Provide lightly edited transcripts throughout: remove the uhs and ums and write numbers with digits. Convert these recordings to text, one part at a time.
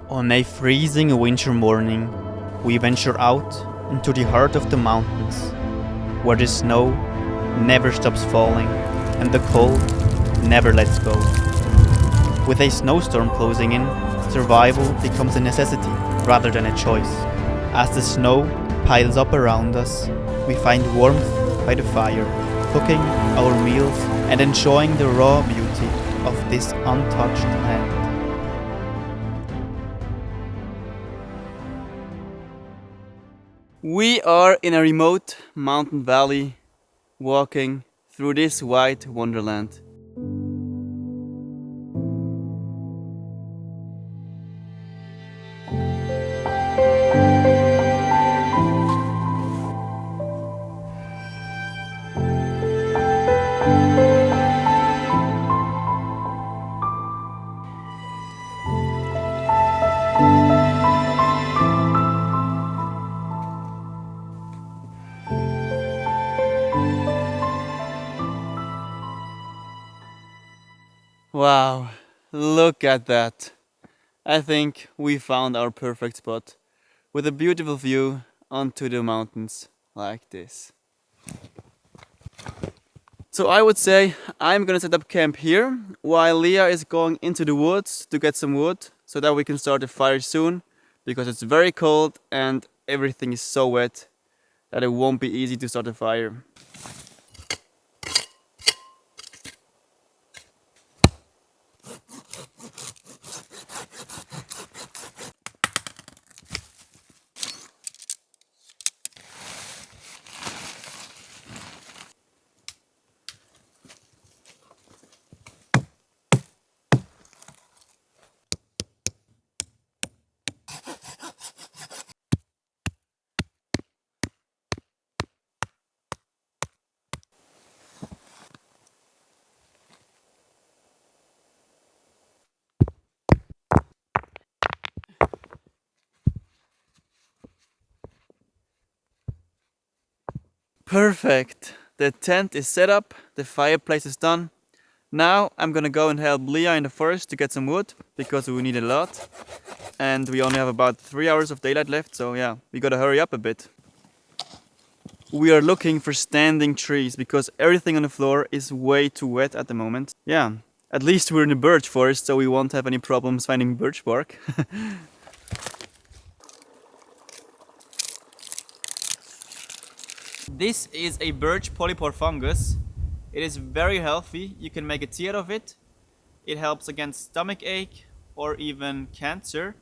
On a freezing winter morning, we venture out into the heart of the mountains, where the snow never stops falling and the cold never lets go. With a snowstorm closing in, survival becomes a necessity rather than a choice. As the snow piles up around us, we find warmth by the fire, cooking our meals and enjoying the raw beauty of this untouched land. We are in a remote mountain valley, walking through this white wonderland. Wow, look at that. I think we found our perfect spot with a beautiful view onto the mountains like this. So I would say I'm gonna set up camp here while Leah is going into the woods to get some wood so that we can start the fire soon, because it's very cold and everything is so wet that it won't be easy to start a fire. Perfect! The tent is set up, the fireplace is done. Now I'm gonna go and help Leah in the forest to get some wood, because we need a lot. And we only have about 3 hours of daylight left, so yeah, we gotta hurry up a bit. We are looking for standing trees, because everything on the floor is way too wet at the moment. Yeah, at least we're in a birch forest, so we won't have any problems finding birch bark. This is a birch polypore fungus. It is very healthy. You can make a tea out of it. It helps against stomach ache or even cancer.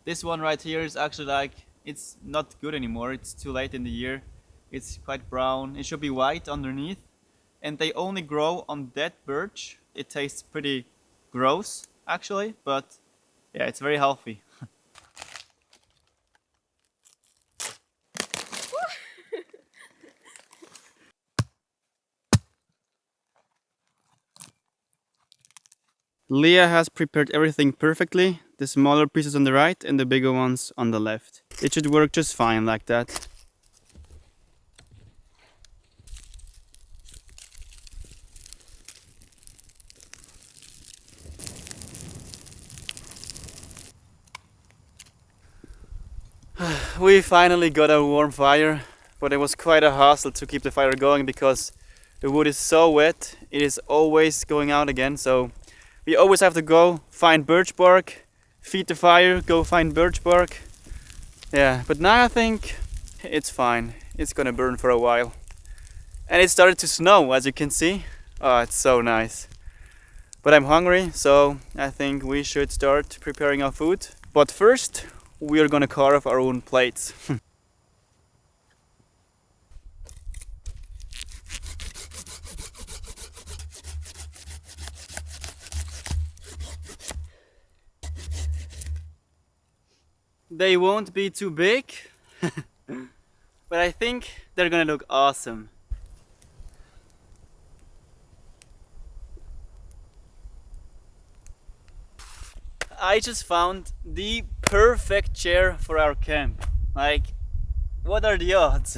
This one right here is actually like, it's not good anymore. It's too late in the year. It's quite brown. It should be white underneath. And they only grow on dead birch. It tastes pretty gross actually, but yeah, it's very healthy. Leah has prepared everything perfectly, the smaller pieces on the right and the bigger ones on the left. It should work just fine like that. We finally got a warm fire, but it was quite a hassle to keep the fire going because the wood is so wet, it is always going out again, so we always have to go find birch bark, feed the fire, go find birch bark. Yeah, but now I think it's fine. It's gonna burn for a while. And it started to snow, as you can see. Oh, it's so nice. But I'm hungry, so I think we should start preparing our food. But first, we are gonna carve our own plates. They won't be too big, but I think they're gonna look awesome. I just found the perfect chair for our camp. Like, what are the odds?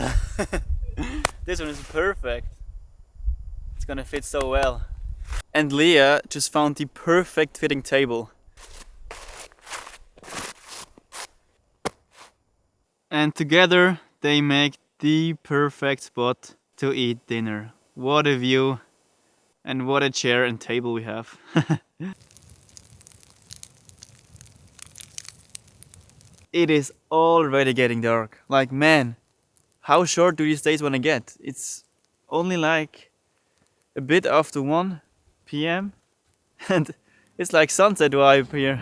This one is perfect. It's gonna fit so well. And Leah just found the perfect fitting table. And together they make the perfect spot to eat dinner. What a view and what a chair and table we have. It is already getting dark. Like, man, how short do these days want to get? It's only like a bit after 1 p.m. and it's like sunset vibe here.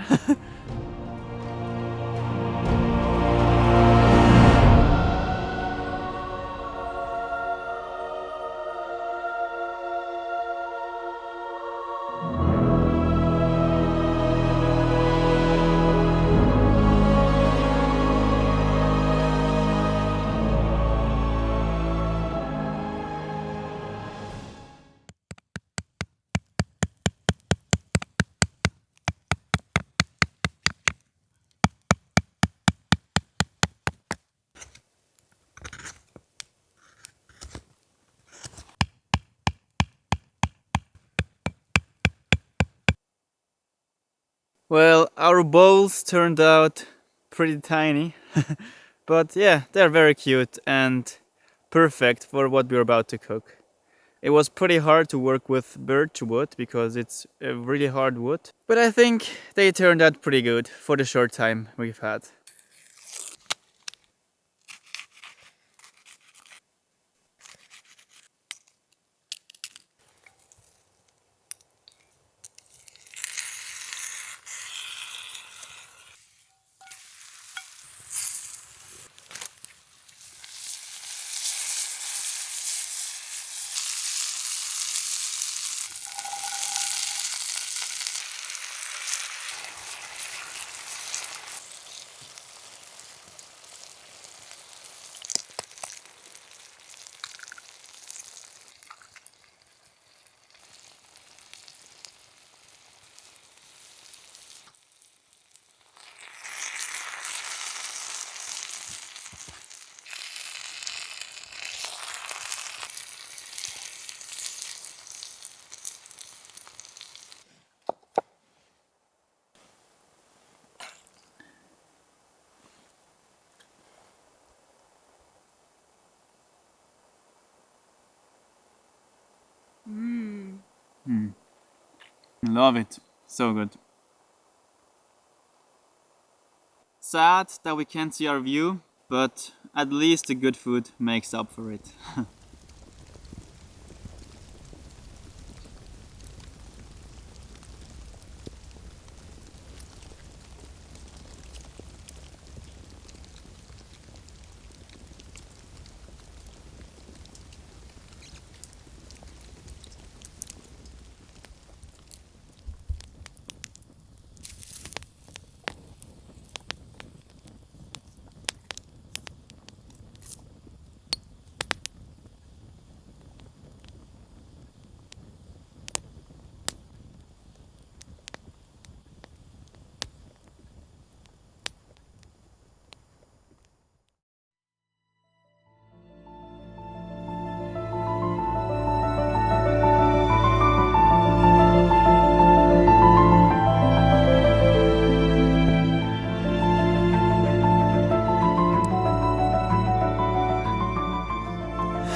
Well, our bowls turned out pretty tiny, but yeah, they're very cute and perfect for what we're about to cook. It was pretty hard to work with birch wood because it's a really hard wood, but I think they turned out pretty good for the short time we've had. Love it. So good. Sad that we can't see our view, but at least the good food makes up for it.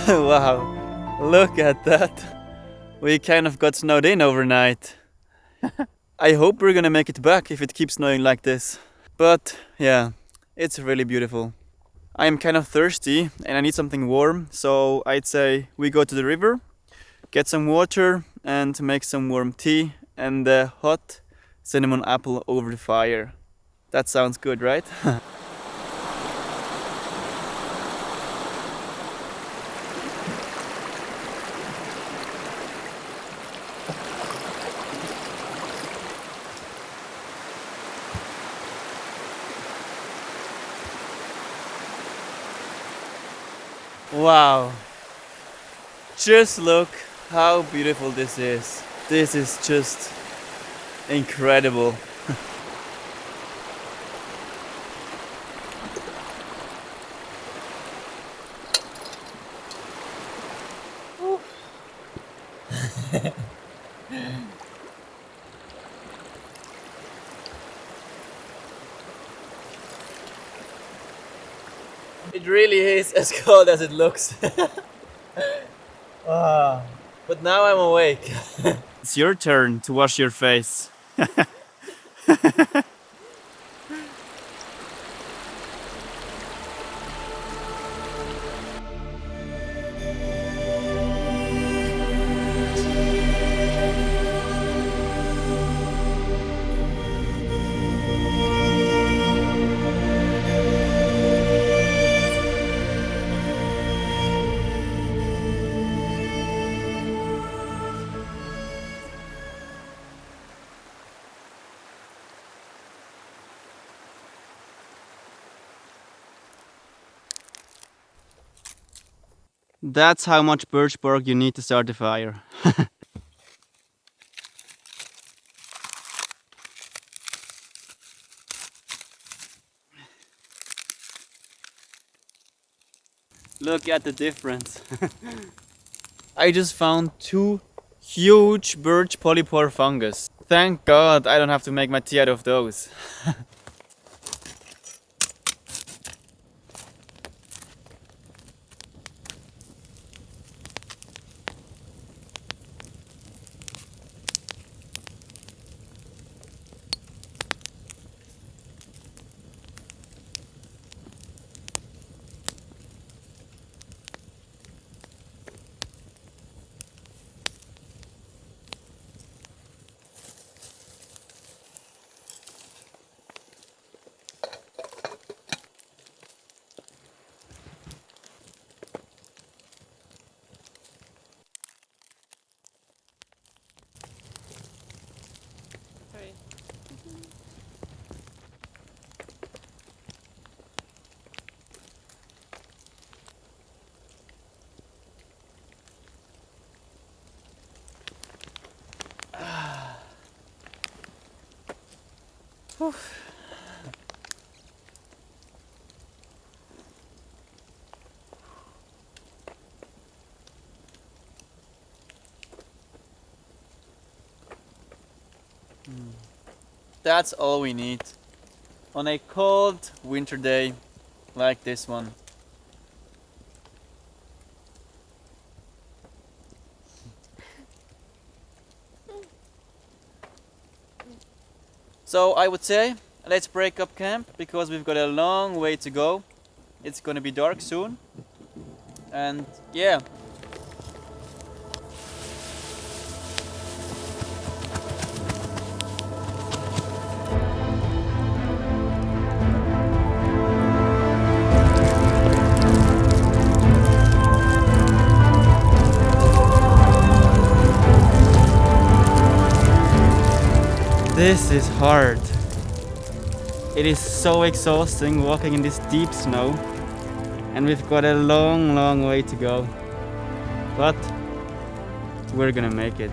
Wow, look at that. We kind of got snowed in overnight. I hope we're gonna make it back if it keeps snowing like this. But yeah, it's really beautiful. I am kind of thirsty and I need something warm, so I'd say we go to the river, get some water and make some warm tea and the hot cinnamon apple over the fire. That sounds good, right? Wow, just look how beautiful this is. This is just incredible. It really is as cold as it looks. Ah, but now I'm awake. It's your turn to wash your face. That's how much birch bark you need to start a fire. Look at the difference. I just found 2 huge birch polypore fungus. Thank God I don't have to make my tea out of those. That's all we need on a cold winter day like this one. So I would say let's break up camp because we've got a long way to go. It's gonna be dark soon. And yeah. This is hard. It is so exhausting walking in this deep snow, and we've got a long way to go. But we're gonna make it.